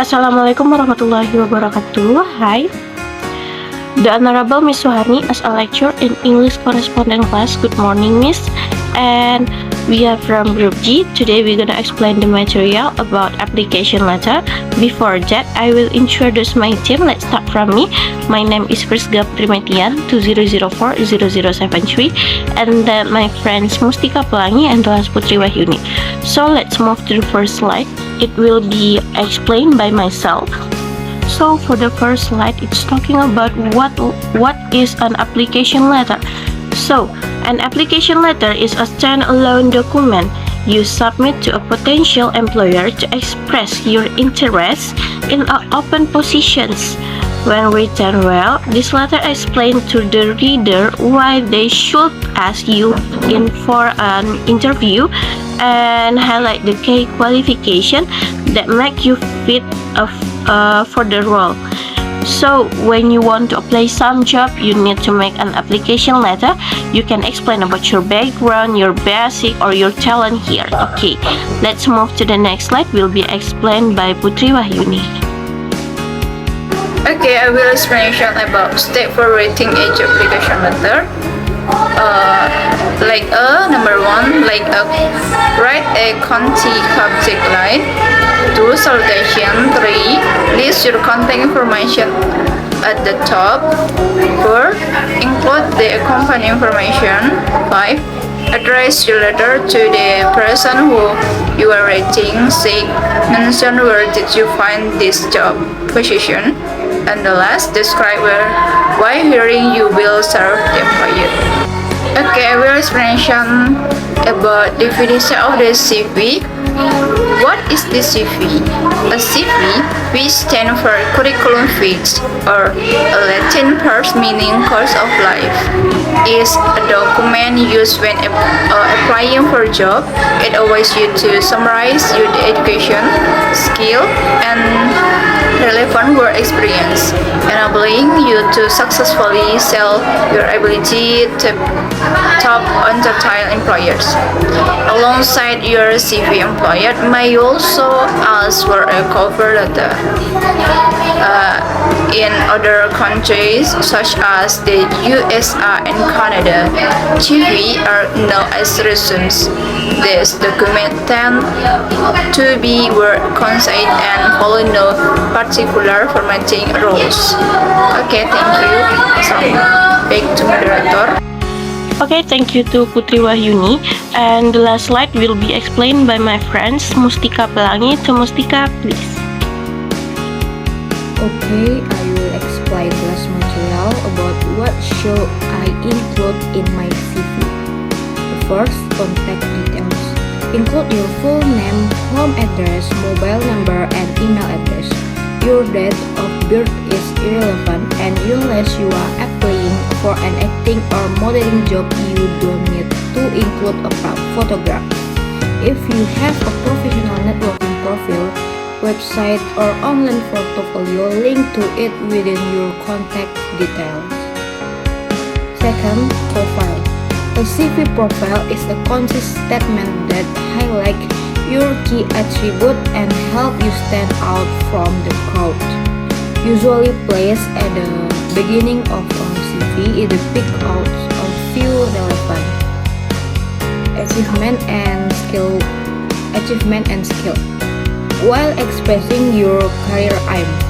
Assalamualaikum warahmatullahi wabarakatuh. Hi, the Honorable Miss Suharni as a lecturer in English correspondence class. Good morning, Miss. And we are from Group G. Today we're gonna explain the material about application letter. Before that, I will introduce my team. Let's start from me. My name is Prisga Primetian 2004-0073, and then my friends Mustika Pelangi and Tuas Putri Wahyuni. So let's move to the first slide. It will be explained by myself. So for the first slide, it's talking about what is an application letter. So an application letter is a standalone document you submit to a potential employer to express your interest in open positions. When written well, this letter explains to the reader why they should ask you in for an interview and highlight the key qualification that make you fit for the role. So when you want to apply some job, you need to make an application letter. You can explain about your background, your basic or your talent here. Okay, let's move to the next slide. Will be explained by Putri Wahyuni. Okay, I will explain about step for writing a job application letter. Number one, write a contact subject line. 2. Salutation. 3. List your contact information at the top. 4. Include the accompanying information. 5. Address your letter to the person who you are writing. 6. Mention where did you find this job position. And the last, describe why hearing you will serve the employer. Okay, I will explain about definition of the CV. What is the CV? A CV, which stands for curriculum vitae or a Latin word meaning course of life, is a document used when applying for a job. It allows you to summarize your education, skill, and relevant work experience, enabling you to successfully sell your ability to top on-the-tile employers. Alongside your CV, employer may also ask for a cover letter. In other countries such as the USA and Canada, CV are known as resumes. This document tend to be word concise and follow no particular formatting rules. Okay, thank you. So, back to moderator. Okay, thank you to Putri Wahyuni. And the last slide will be explained by my friends Mustika Pelangi. To Mustika, please. Okay, I will explain class material about what should I include in my CV. First, contact details. Include your full name, home address, mobile number, and email address. Your date of birth is irrelevant, and unless you are applying for an acting or modeling job, you don't need to include a photograph. If you have a professional networking profile, website, or online portfolio, link to it within your contact details. Second, profile. A CV profile is a concise statement that highlights your key attributes and help you stand out from the crowd. Usually placed at the beginning of a CV, it picks out a few relevant achievement and skill while expressing your career aims.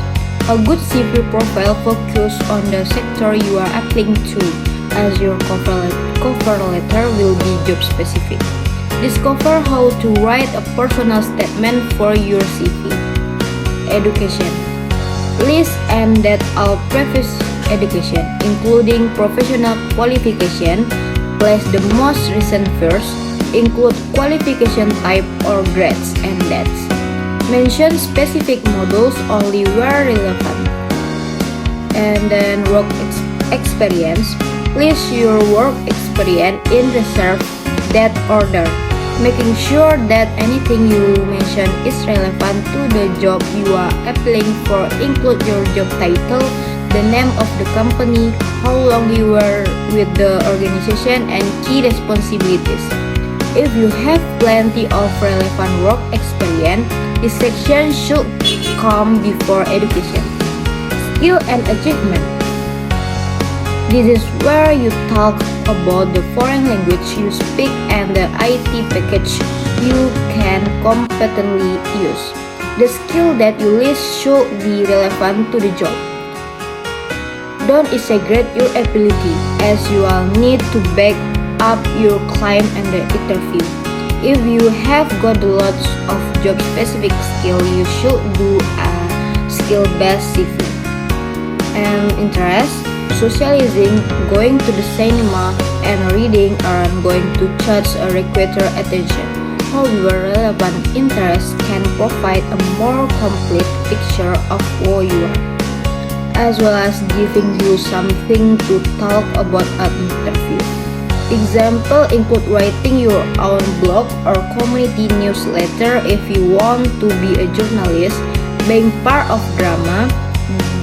A good CV profile focuses on the sector you are applying to, as your cover letter will be job specific. Discover how to write a personal statement for your CV. Education. List and date out previous education, including professional qualification. Place the most recent first. Include qualification type or grades and dates. Mention specific modules only where relevant. And then work experience. List your work experience in reserve that order, making sure that anything you mention is relevant to the job you are applying for. Include your job title, the name of the company, how long you were with the organization, and key responsibilities. If you have plenty of relevant work experience, this section should come before education, skill and achievement. This is where you talk about the foreign language you speak and the IT package you can competently use. The skill that you list should be relevant to the job. Don't exaggerate your ability, as you will need to back up your claim in the interview. If you have got lots of job-specific skill, you should do a skill-based CV. And interest, socializing, going to the cinema, and reading aren't going to catch a recruiter attention. However, relevant interests can provide a more complete picture of who you are, as well as giving you something to talk about at interview. Example include writing your own blog or community newsletter if you want to be a journalist, being part of drama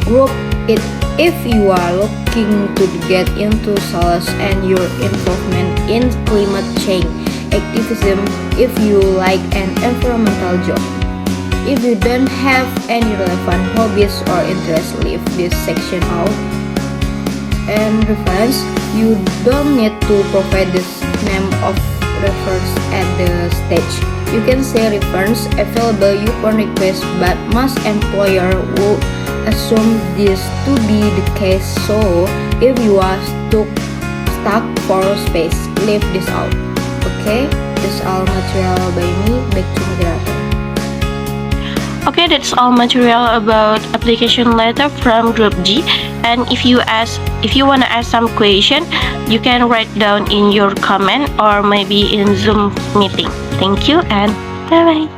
group it if you are looking to get into sales, and your involvement in climate change activism if you like an environmental job. If you don't have any relevant hobbies or interests, leave this section out. And reference, you don't need to provide the name of reference at the stage. You can say reference available upon request, but most employer will assume this to be the case. So if you are stuck for space, leave this out. Okay, that's all material by me. Back to moderator. Okay, that's all material about application letter from Group G. And if you wanna ask some question, you can write down in your comment or maybe in Zoom meeting. Thank you and bye bye.